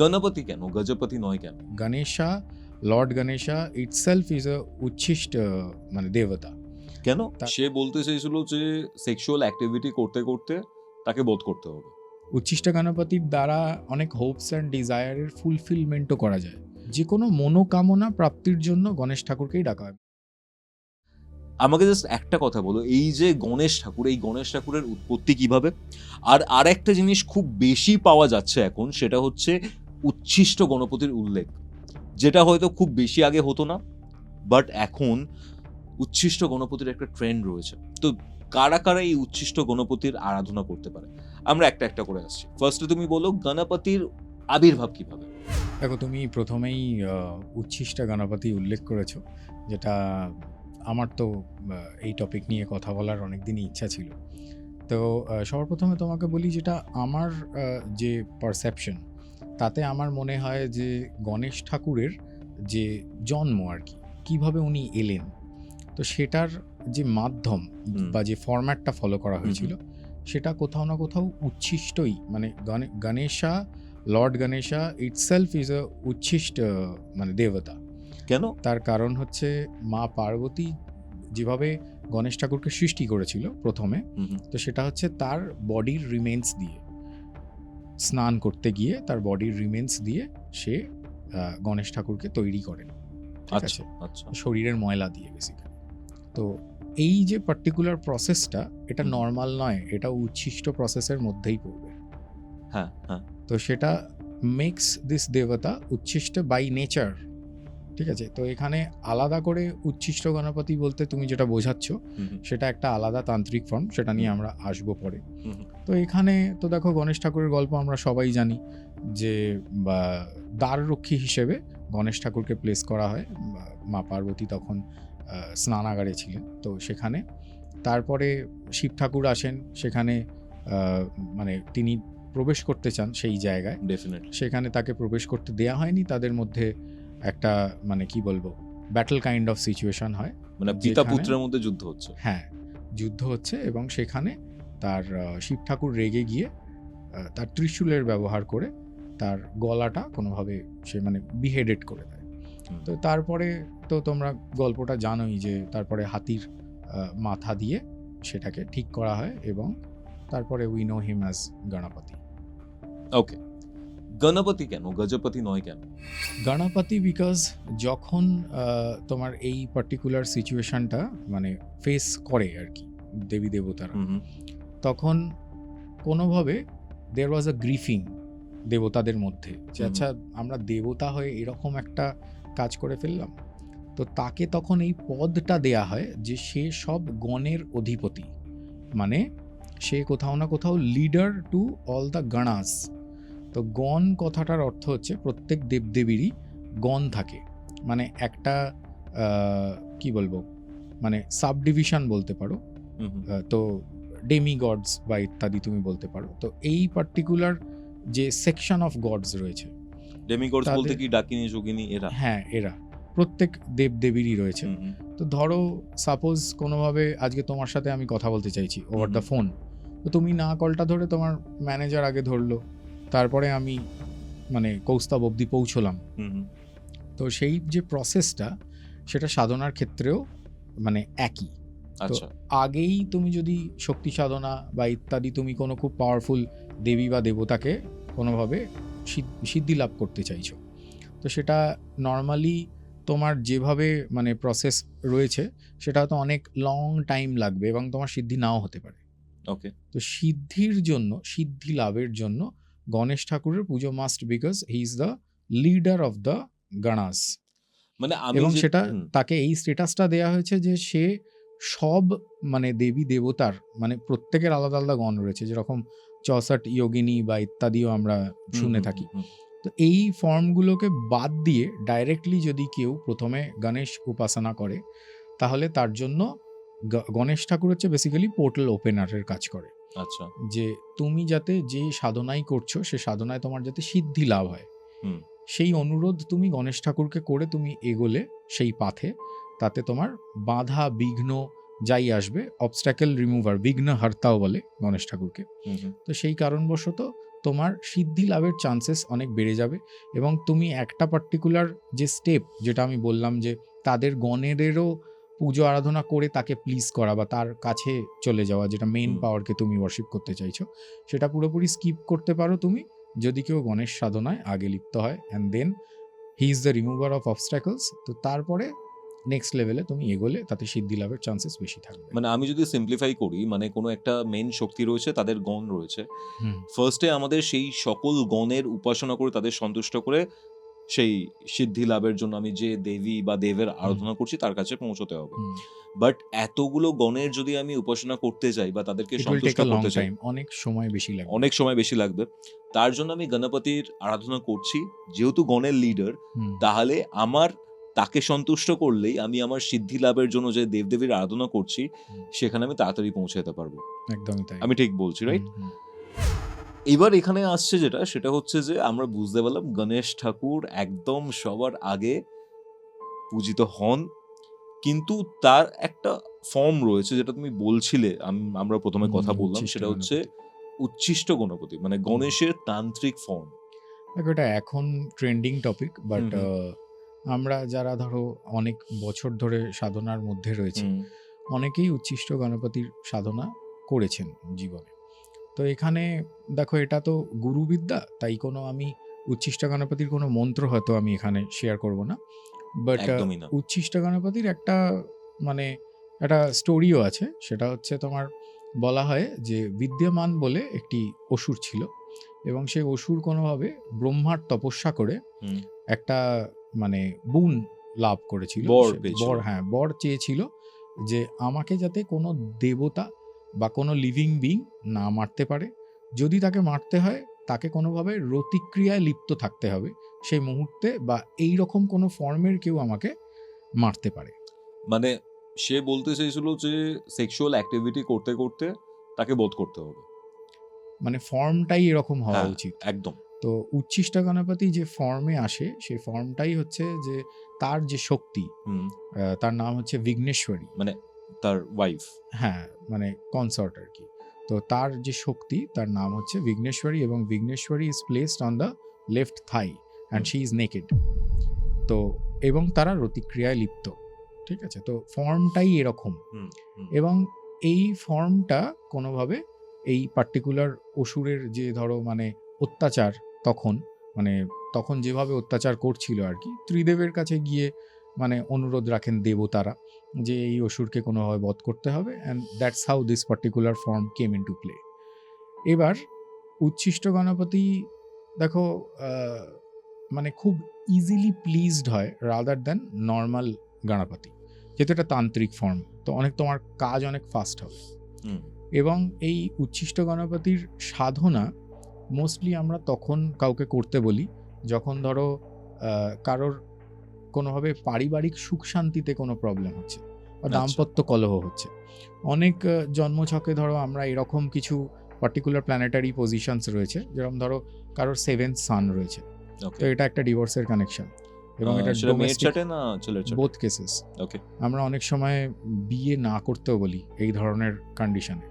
গণপতি কেন, গজপতি নয় কেন? Ganesha, Lord Ganesha itself is a উচ্ছিষ্ট মানে দেবতা। কেন? সে বলতে চাইছিল যে সেক্সুয়াল অ্যাক্টিভিটি করতে করতে তাকে বধ করতে হবে। উচ্ছিষ্ট গণপতির দ্বারা অনেক হোপস অ্যান্ড ডিজায়ারের ফুলফিলমেন্টও করা যায়। যে কোনো মনোকামনা প্রাপ্তির জন্য গণেশ ঠাকুরকেই ডাকা হয়। আমাকে জাস্ট একটা কথা বলো, এই যে গণেশ ঠাকুর, এই গণেশ ঠাকুরের উৎপত্তি কিভাবে? আর একটা জিনিস খুব বেশি পাওয়া যাচ্ছে এখন, সেটা হচ্ছে উচ্ছিষ্ট গণপতির উল্লেখ, যেটা হয়তো খুব বেশি আগে হতো না, বাট এখন উচ্ছিষ্ট গণপতির একটা ট্রেন্ড রয়েছে। তো কারা কারা এই উচ্ছিষ্ট গণপতির আরাধনা করতে পারে? আমরা একটা একটা করে আসছি। ফার্স্টে তুমি বলো গণপতির আবির্ভাব কিভাবে? দেখো, তুমি প্রথমেই উচ্ছিষ্ট গণপতি উল্লেখ করেছো, যেটা আমার তো এই টপিক নিয়ে কথা বলার অনেক দিনই ইচ্ছা ছিল। তো সবার প্রথমে তোমাকে বলি, যেটা আমার যে পারসেপশন, তাতে আমার মনে হয় যে গণেশ ঠাকুরের যে জন্ম আর কি, কীভাবে উনি এলেন, তো সেটার যে মাধ্যম বা যে ফরম্যাটটা ফলো করা হয়েছিল, সেটা কোথাও না কোথাও উচ্ছিষ্টই, মানে Ganesha, lord Ganesha itself is a ucchishta মানে দেবতা। কেন? তার কারণ হচ্ছে মা পার্বতী যেভাবে গণেশ ঠাকুরকে সৃষ্টি করেছিল প্রথমে, তো সেটা হচ্ছে তার বডির রিমেন্স দিয়ে, স্নান করতে গিয়ে তার বডির রিমেন্স দিয়ে সে গণেশ ঠাকুরকে তৈরি করেন। ঠিক আছে, শরীরের ময়লা দিয়ে বেসিক্যালি। তো এই যে পার্টিকুলার প্রসেসটা, এটা নর্মাল নয়, এটা উচ্ছিষ্ট প্রসেসের মধ্যেই পড়বে। হ্যাঁ, হ্যাঁ। তো সেটা মেক্স দিস দেবতা উচ্ছিষ্ট বাই নেচার। ঠিক আছে, তো এখানে আলাদা করে উচ্ছিষ্ট গণপতি বলতে তুমি যেটা বোঝাচ্ছ, সেটা একটা আলাদা তান্ত্রিক ফর্ম, সেটা নিয়ে আমরা আসবো পরে। তো এখানে তো দেখো, গণেশ ঠাকুরের গল্প আমরা সবাই জানি, যে দ্বাররক্ষী হিসেবে গণেশ ঠাকুরকে প্লেস করা হয়। মা পার্বতী তখন স্নানাগারে ছিলেন, তো সেখানে তারপরে শিব ঠাকুর আসেন, সেখানে মানে তিনি প্রবেশ করতে চান সেই জায়গায়, ডেফিনেটলি সেখানে তাকে প্রবেশ করতে দেয়া হয়নি। তাদের মধ্যে একটা মানে কি বলবো, ব্যাটল কাইন্ড অফ সিচুয়েশন হয়, মানে পিতা পুত্রের মধ্যে যুদ্ধ হচ্ছে। হ্যাঁ, যুদ্ধ হচ্ছে, এবং সেখানে তার শিব ঠাকুর রেগে গিয়ে তার ত্রিশূলের ব্যবহার করে তার গলাটা কোনোভাবে সে মানে বিহেডেড করে দেয়। তো তারপরে তো তোমরা গল্পটা জানোই, যে তারপরে হাতির মাথা দিয়ে সেটাকে ঠিক করা হয়, এবং তারপরে we know him as Ganapati. Okay, Ganapati কেন, গজপতি নয় কেন? গণপতি বিকজ যখন তোমার এই পার্টিকুলার সিচুয়েশনটা মানে ফেস করে আর কি দেবী দেবতারা, তখন কোনোভাবে দেয়ার ওয়াজ আ গ্রিফিং দেবতাদের মধ্যে, যে আচ্ছা আমরা দেবতা হয়ে এরকম একটা কাজ করে ফেললাম। তো তাকে তখন এই পদটা দেয়া হয় যে সে সব গণের অধিপতি, মানে সে কোথাও না কোথাও লিডার টু অল দ্য গণাস। তো গণ কথাটার অর্থ হচ্ছে প্রত্যেক দেবদেবীরই গণ থাকে, মানে একটা কি বলবো, মানে সাব ডিভিশন বলতে পারো। তো ডেমি গডস বা ইত্যাদি তুমি বলতে পারো। তো এই পার্টিকুলার যে সেকশন অফ গডস রয়েছে, ডেমি গডস বলতে কি ডাকিনী যোগিনী এরা? হ্যাঁ, এরা প্রত্যেক দেবদেবীরই রয়েছে। তো ধরো সাপোজ কোনোভাবে আজকে তোমার সাথে আমি কথা বলতে চাইছি ওভার দ্য ফোন, তো তুমি না কলটা ধরে তোমার ম্যানেজার আগে ধরলো, তারপরে আমি মানে কৌস্তব অবধি পৌঁছলাম। তো সেই যে প্রসেসটা, সেটা সাধনার ক্ষেত্রেও মানে একই। তো আগেই তুমি যদি শক্তি সাধনা বা ইত্যাদি, তুমি কোনো খুব পাওয়ারফুল দেবী বা দেবতাকে কোনোভাবে সিদ্ধি লাভ করতে চাইছো, তো সেটা নর্মালি তোমার যেভাবে মানে প্রসেস রয়েছে, সেটা হয়তো অনেক লং টাইম লাগবে এবং তোমার সিদ্ধি নাও হতে পারে। ওকে, তো সিদ্ধির জন্য, সিদ্ধি লাভের জন্য গণেশ ঠাকুরের পুজো must, because he is the leader of the ganas. মানে এবং সেটা তাকে এই স্ট্যাটাসটা দেয়া হয়েছে যে সে সব মানে দেবী দেবতার মানে প্রত্যেকের আলাদা আলাদা গণ রয়েছে, যেরকম 64 যোগিনী বা ইত্যাদিও আমরা শুনে থাকি। তো এই ফর্মগুলোকে বাদ দিয়ে ডাইরেক্টলি যদি কেউ প্রথমে গণেশ উপাসনা করে, তাহলে তার জন্য গণেশ ঠাকুর হচ্ছে বেসিক্যালি পোর্টাল ওপেনারের কাজ করে। আচ্ছা, যে তুমি যাতে যে সাধনাই করছো, সে সাধনায় তোমার যাতে সিদ্ধি লাভ হয়, সেই অনুরোধ তুমি গণেশ ঠাকুরকে করে তুমি এগোলে সেই পাথে, তাতে তোমার বাধা বিঘ্ন যাই আসবে, অবস্ট্যাকেল রিমুভার, বিঘ্ন হার্তাও বলে গণেশ ঠাকুরকে। তো সেই কারণবশত তোমার সিদ্ধি লাভের চান্সেস অনেক বেড়ে যাবে। এবং তুমি একটা পার্টিকুলার যে স্টেপ, যেটা আমি বললাম যে তাদের গণেদেরও পুজো আরাধনা করে তাকে প্লিজ করা বা তার কাছে চলে যাওয়া, যেটা মেইন পাওয়ারকে তুমি ওয়ার্শিপ করতে চাইছো, সেটা পুরোপুরি স্কিপ করতে পারো তুমি যদি কেউ গণেশ সাধনায় আগে লিপ্ত হয়। And then he is the remover of obstacles. তো তারপরে নেক্সট লেভেলে তুমি এগোলে তাতে সিদ্ধি লাভের চান্সেস বেশি থাকবে। মানে আমি যদি সিম্পলিফাই করি, মানে কোনো একটা মেন শক্তি রয়েছে, তাদের গণ রয়েছে, ফার্স্টে আমাদের সেই সকল গণের উপাসনা করে তাদের সন্তুষ্ট করে সেই সিদ্ধি লাভের জন্য আমি যে দেবী বা দেবের আরাধনা করছি তার কাছে পৌঁছতে হবে। বাট এতগুলো গণের যদি আমি উপাসনা করতে চাই বা তাদেরকে সন্তুষ্ট করতে চাই, অনেক সময় বেশি লাগবে। তার জন্য আমি গণপতির আরাধনা করছি, যেহেতু গণের লিডার, তাহলে আমার তাকে সন্তুষ্ট করলেই আমি আমার সিদ্ধি লাভের জন্য যে দেবদেবীর আরাধনা করছি সেখানে আমি তাড়াতাড়ি পৌঁছে যেতে পারবো। একদমই তাই। আমি ঠিক বলছি, রাইট? এবার এখানে আসছে যেটা, সেটা হচ্ছে যে আমরা বুঝতে পারলাম গণেশ ঠাকুর একদম সবার আগে পূজিত হন, কিন্তু তার একটা ফর্ম রয়েছে যেটা তুমি বলছিলে, আমরা প্রথমে কথা বললাম, সেটা হচ্ছে উচ্ছিষ্ট গণপতি, মানে গণেশের তান্ত্রিক ফর্ম। দেখো, এটা এখন ট্রেন্ডিং টপিক, বাট আমরা যারা ধরো অনেক বছর ধরে সাধনার মধ্যে রয়েছে, অনেকেই উচ্ছিষ্ট গণপতির সাধনা করেছেন জীবনে। তো এখানে দেখো, এটা তো গুরুবিদ্যা, তাই কোনো আমি উচ্ছিষ্ট গণপতির কোনো মন্ত্র হয়তো আমি এখানে শেয়ার করব না, বাট উচ্ছিষ্ট গণপতির একটা মানে একটা স্টোরিও আছে। সেটা হচ্ছে তোমার বলা হয় যে বিদ্যমান বলে একটি অসুর ছিল, এবং সেই অসুর কোনোভাবে ব্রহ্মার তপস্যা করে একটা মানে গুণ লাভ করেছিল, বর চেয়েছিল যে আমাকে যাতে কোনো দেবতা বা কোনো লিভিং বিং না মারতে পারে, যদি তাকে মারতে হয় তাকে কোনোভাবে রতিক্রিয়ায় লিপ্ত থাকতে হবে সেই মুহূর্তে, বা এই রকম কোনো ফর্মের কেউ আমাকে মারতে পারে। মানে সে বলতে চাইছিল যে সেক্সুয়াল অ্যাক্টিভিটি করতে করতে তাকে বধ করতে হবে, মানে ফর্মটাই এরকম হওয়া উচিত। একদম। তো উচ্ছিষ্ট গণপতি যে ফর্মে আসে সেই ফর্মটাই হচ্ছে যে তার যে শক্তি, তার নাম হচ্ছে বিঘ্নেশ্বরী, মানে তার ওয়াইফ, হ্যাঁ, মানে কনসর্ট আর কি। তো তার যে শক্তি তার নাম হচ্ছে বিঘ্নেশ্বরী, এবং Vighneshwari is placed on the left thigh and she is naked. তো এবং তারা রতিক্রিয়ায় লিপ্ত, ঠিক আছে? তো ফর্মটাই এরকম, এবং এই ফর্মটা কোনোভাবে এই পার্টিকুলার অসুরের যে ধরো মানে অত্যাচার, তখন যেভাবে অত্যাচার করছিল আর কি, ত্রিদেবের কাছে গিয়ে মানে অনুরোধ রাখেন দেবতারা যে এই অসুরকে কোনোভাবে বধ করতে হবে, and that's how this particular form came in to play. এবার উচ্ছিষ্ট গণপতি দেখো মানে খুব ইজিলি প্লিজড হয় রাদার দ্যান নর্মাল গণপতি, যেহেতু এটা তান্ত্রিক ফর্ম, তো তোমার কাজ অনেক ফাস্ট হবে। এবং এই উচ্ছিষ্ট গণপতির সাধনা মোস্টলি আমরা তখন কাউকে করতে বলি যখন ধরো কারোর কোনোভাবে পারিবারিক সুখ শান্তিতে কোনো প্রবলেম হচ্ছে বা দাম্পত্য কলহ হচ্ছে। অনেক জন্মছকে ধরো আমরা এরকম কিছু পার্টিকুলার প্ল্যানেটারি পজিশনস রয়েছে, যেরকম ধরো কারোর 7th সান রয়েছে, তো এটা একটা ডিভোর্সের কানেকশন, এবং এটা ডোমেস্টিক বোথ কেসেস। আমরা অনেক সময় বিয়ে না করতেও বলি এই ধরনের কন্ডিশনে।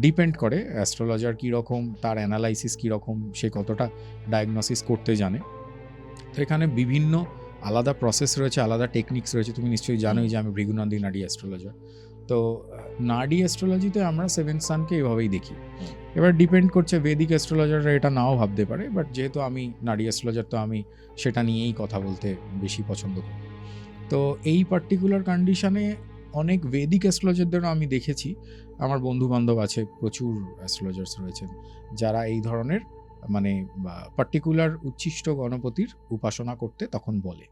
ডিপেন্ড করে অ্যাস্ট্রোলজার কীরকম, তার অ্যানালাইসিস কীরকম, সে কতটা ডায়াগনোসিস করতে জানে। তো এখানে বিভিন্ন আলাদা প্রসেস রয়েছে, আলাদা টেকনিক্স রয়েছে। তুমি নিশ্চয়ই জানোই যে আমি ভৃগুনন্দী নাডি অ্যাস্ট্রোলজার। তো নাডি অ্যাস্ট্রোলজিতে আমরা 7th সানকে এভাবেই দেখি। এবার ডিপেন্ড করছে, বেদিক অ্যাস্ট্রোলজাররা এটা নাও ভাবতে পারে, বাট যেহেতু আমি নাডি অ্যাস্ট্রোলজার, তো আমি সেটা নিয়েই কথা বলতে বেশি পছন্দ করি। তো এই পার্টিকুলার কন্ডিশনে অনেক বেদিক অ্যাস্ট্রোলজারদেরও আমি দেখেছি, আমার বন্ধু বান্ধব আছে, প্রচুর অ্যাস্ট্রোলজার্স রয়েছেন যারা এই ধরনের মানে পার্টিকুলার উচ্ছিষ্ট গণপতির উপাসনা করতে তখন বলে।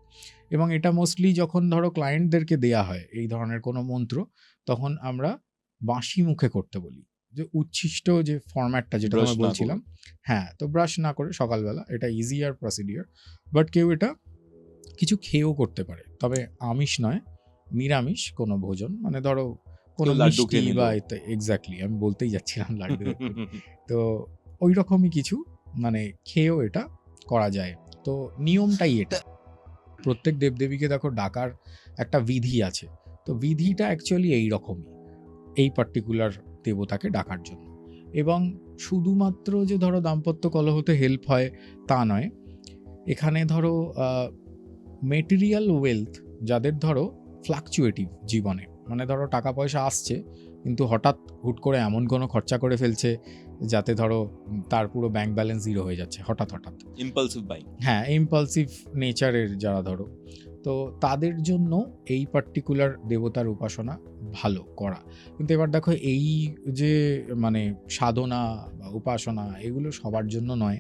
এবং এটা মোস্টলি যখন ধরো ক্লায়েন্টদেরকে দেয়া হয় এই ধরনের কোনো মন্ত্র, তখন আমরা বাঁশি মুখে করতে বলি, যে উচ্ছিষ্ট যে ফরম্যাটটা যেটা আমি বলছিলাম, হ্যাঁ, তো ব্রাশ না করে সকালবেলা, এটা ইজিয়ার প্রসিডিওর। বাট কেউ এটা কিছু খেয়েও করতে পারে, তবে আমিষ নয়, নিরামিষ কোনো ভোজন, মানে ধরো কোনো মিষ্টি বা এক্স্যাক্টলি আমি বলতেই যাচ্ছিলাম লাড্ডু, তো ওই রকমই কিছু মানে খেয়েও এটা করা যায়। তো নিয়মটাই এটা, প্রত্যেক দেবদেবীকে দেখো ডাকার একটা বিধি আছে, তো বিধিটা অ্যাকচুয়ালি এই রকমই, এই পার্টিকুলার দেবতাকে ডাকার জন্য। এবং শুধুমাত্র যে ধরো দাম্পত্য কলহতে হেল্প হয় তা নয়, এখানে ধরো মেটেরিয়াল ওয়েলথ যাদের ধরো ফ্লাকচুয়েটিভ জীবনে, মানে ধরো টাকা পয়সা আসছে কিন্তু হঠাৎ হুট করে এমন কোনো খরচা করে ফেলছে যাতে ধরো তার পুরো ব্যাংক ব্যালেন্স জিরো হয়ে যাচ্ছে হঠাৎ। Impulsive buying. হ্যাঁ, ইম্পালসিভ নেচারের যারা ধরো, তো তাদের জন্য এই পার্টিকুলার দেবতার উপাসনা ভালো করা। কিন্তু এবার দেখো এই যে মানে সাধনা বা উপাসনা এগুলো সবার জন্য নয়।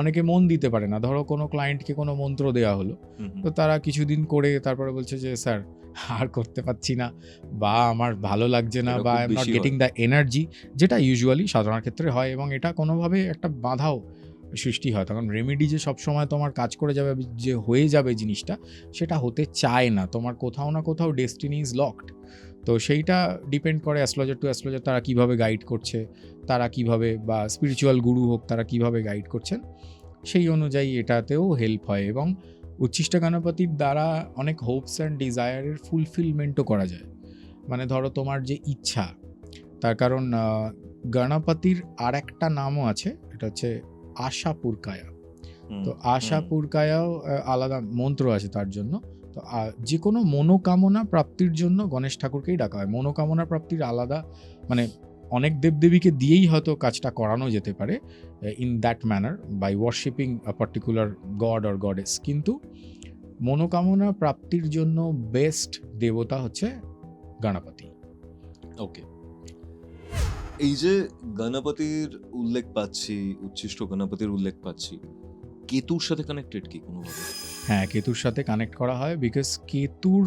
অনেকে মন দিতে পারে না, ধরো কোনো ক্লায়েন্টকে কোনো মন্ত্র দেওয়া হলো, তো তারা কিছুদিন করে তারপরে বলছে যে স্যার আর করতে পারছি না, বা আমার ভালো লাগছে না, বা I am not getting the energy, যেটা ইউজুয়ালি সাধনার ক্ষেত্রে হয়। এবং এটা কোনোভাবে একটা বাধাও সৃষ্টি হয়। তখন রেমেডি যে সবসময় তোমার কাজ করে যাবে, যে হয়ে যাবে জিনিসটা, সেটা হতে চায় না। তোমার কোথাও না কোথাও ডেস্টিনি ইজ লকড। তো সেইটা ডিপেন্ড করে অ্যাস্ট্রোলজার টু অ্যাস্ট্রোলজার, তারা কিভাবে গাইড করছে, তারা কিভাবে, বা স্পিরিচুয়াল গুরু হোক তারা কিভাবে গাইড করছেন, সেই অনুযায়ী এটাতেও হেল্প হয়। এবং উচ্ছিষ্ট গণপতির দ্বারা অনেক হোপস অ্যান্ড ডিজায়ারের ফুলফিলমেন্টও করা যায়। মানে ধরো তোমার যে ইচ্ছা, তার কারণ গণপতির আর একটা নামও আছে, এটা হচ্ছে আশাপুরকায়া। তো আশাপুরকায়াও আলাদা মন্ত্র আছে তার জন্য। তো যে কোনো মনোকামনা প্রাপ্তির জন্য গণেশ ঠাকুরকেই ডাকা হয়। মনোকামনা প্রাপ্তির আলাদা, মানে অনেক দেবদেবীকে দিয়েই হয়তো কাজটা করানো যেতে পারে in that manner by worshipping a particular god or goddess, কিন্তু মনোকামনা প্রাপ্তির জন্য বেস্ট দেবতা হচ্ছে গণপতি। ওকে, এই যে গণপতির উল্লেখ পাচ্ছি, উচ্ছিষ্ট গণপতির উল্লেখ পাচ্ছি, কেতুর সাথে কানেক্টেড কি কোনোভাবে? হ্যাঁ, কেতুর সাথে কানেক্ট করা হয়, বিকজ কেতুর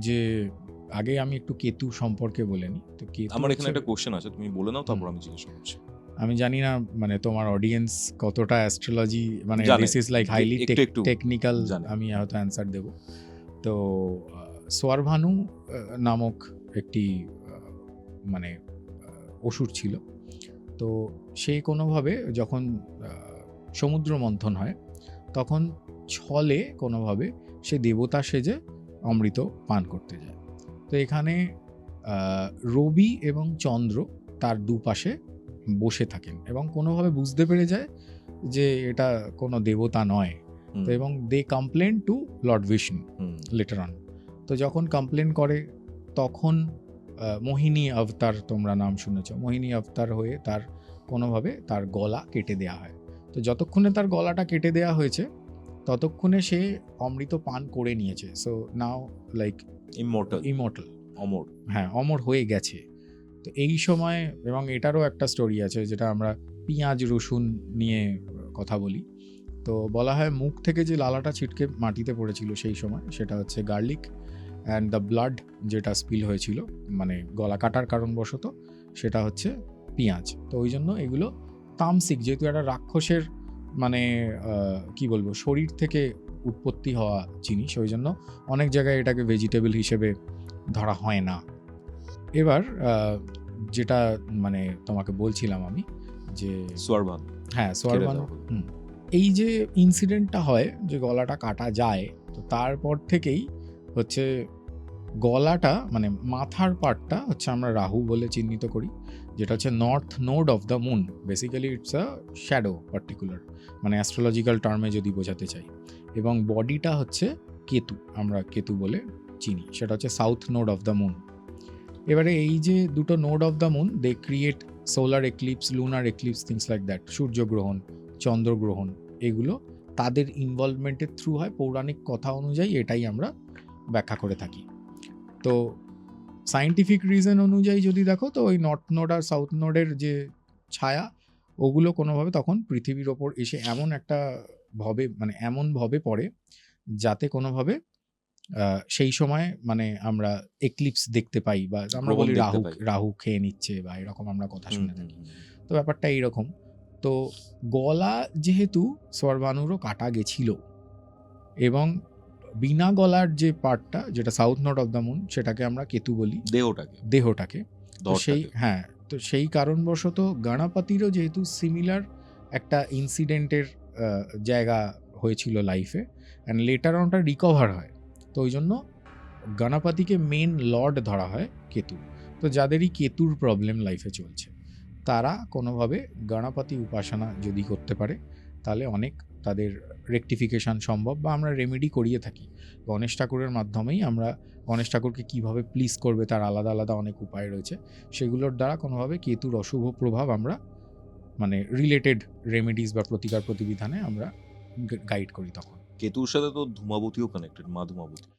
যে, আগে আমি একটু কেতু সম্পর্কে বলে নিই। তো কেতু, আমার এখানে একটা কোশ্চেন আছে, তুমি বলে নাও, তারপর আমি জিজ্ঞেস করছি। আমি জানি না মানে তোমার অডিয়েন্স কতটা অ্যাস্ট্রোলজি, মানে this is like highly technical, আমি হয়তো অ্যান্সার দেব। তো সোয়ারভানু নামক একটি মানে অসুর ছিল। তো সে কোনোভাবে যখন সমুদ্র মন্থন হয়, তখন ছলে কোনোভাবে সে দেবতা সেজে অমৃত পান করতে যায়। তো এখানে রবি এবং চন্দ্র তার দুপাশে বসে থাকেন এবং কোনোভাবে বুঝতে পেরে যায় যে এটা কোনো দেবতা নয়। তো এবং they complain to lord Vishnu later on. তো যখন কমপ্লেন করে, তখন মোহিনী অবতার, তোমরা নাম শুনেছ, মোহিনী অবতার হয়ে তার কোনোভাবে তার গলা কেটে দেয়া হয়। তো যতক্ষণে তার গলাটা কেটে দেয়া হয়েছে, ততক্ষণে সে অমৃত পান করে নিয়েছে। সো নাও লাইক ইমর্টাল, অমর। হ্যাঁ, অমর হয়ে গেছে। তো এই সময়, এবং এটারও একটা স্টোরি আছে যেটা আমরা পেঁয়াজ রসুন নিয়ে কথা বলি। তো বলা হয় মুখ থেকে যে লালাটা ছিটকে মাটিতে পড়েছিল সেই সময়, সেটা হচ্ছে গার্লিক, অ্যান্ড দ্য ব্লাড যেটা স্পিল হয়েছিল মানে গলা কাটার কারণবশত, সেটা হচ্ছে পেঁয়াজ। তো ওই জন্য এগুলো তামসিক, যেহেতু একটা রাক্ষসের মানে কি বলবো শরীর থেকে উৎপত্তি হওয়া জিনিস, ওই জন্য অনেক জায়গায় এটাকে ভেজিটেবল হিসেবে ধরা হয় না। এবার যেটা মানে তোমাকে বলছিলাম আমি, যে সোয়ারভান, হ্যাঁ সোয়ারভান, এই যে ইনসিডেন্টটা হয় যে গলাটা কাটা যায়, তো তারপর থেকেই হচ্ছে গলাটা মানে মাথার পার্টটা হচ্ছে আমরা রাহু বলে চিহ্নিত করি, যেটা হচ্ছে north node of the moon. Basically it's a shadow particular, মানে অ্যাস্ট্রোলজিক্যাল টার্মে যদি বোঝাতে চাই। এবং বডিটা হচ্ছে কেতু, আমরা কেতু বলে চিনি, সেটা হচ্ছে south node of the moon. এবারে এই যে দুটো node of the moon, they create solar eclipse, lunar eclipse, things like that, সূর্যগ্রহণ, চন্দ্রগ্রহণ, এগুলো তাদের ইনভলভমেন্টের থ্রু হয়। পৌরাণিক কথা অনুযায়ী এটাই আমরা ব্যাখ্যা করে থাকি। তো সায়েন্টিফিক রিজন অনুযায়ী যদি দেখো, তো ওই নর্থ নোড আর সাউথ নোডের যে ছায়া, ওগুলো কোনোভাবে তখন পৃথিবীর ওপর এসে এমন একটা ভাবে, মানে এমন ভাবে পড়ে যাতে কোনোভাবে সেই সময় মানে আমরা এক্লিপস দেখতে পাই, বা আমরা বলি রাহু খেয়ে নিচ্ছে, বা এরকম আমরা কথা শুনে থাকি। তো ব্যাপারটা এইরকম। তো গলা যেহেতু সোয়ারভানুরও কাটা গেছিল, এবং বিনা গলার যে পার্টটা, যেটা south node of the moon, সেটাকে আমরা কেতু বলি, দেহটাকে। তো সেই, হ্যাঁ, তো সেই কারণবশত গণপতিরও যেহেতু সিমিলার একটা ইনসিডেন্টের জায়গা হয়েছিল লাইফে, অ্যান্ড লেটার অনটা রিকভার হয়, তো ওই জন্য গণপতিকে মেন লর্ড ধরা হয় কেতু। তো যাদেরই কেতুর প্রবলেম লাইফে চলছে, তারা কোনোভাবে গণপতি উপাসনা যদি করতে পারে তাহলে অনেক তাদের রেকটিফিকেশান সম্ভব, বা আমরা রেমেডি করিয়ে থাকি গণেশ ঠাকুরের মাধ্যমেই। আমরা গণেশ ঠাকুরকে কীভাবে প্লিজ করবে তার আলাদা আলাদা অনেক উপায় রয়েছে, সেগুলোর দ্বারা কোনোভাবে কেতুর অশুভ প্রভাব আমরা মানে রিলেটেড রেমেডিস বা প্রতিকার প্রতিবিধানে আমরা গাইড করি। তখন কেতুর সাথে তো ধূমাবতীও কানেক্টেড, মা ধূমাবতী।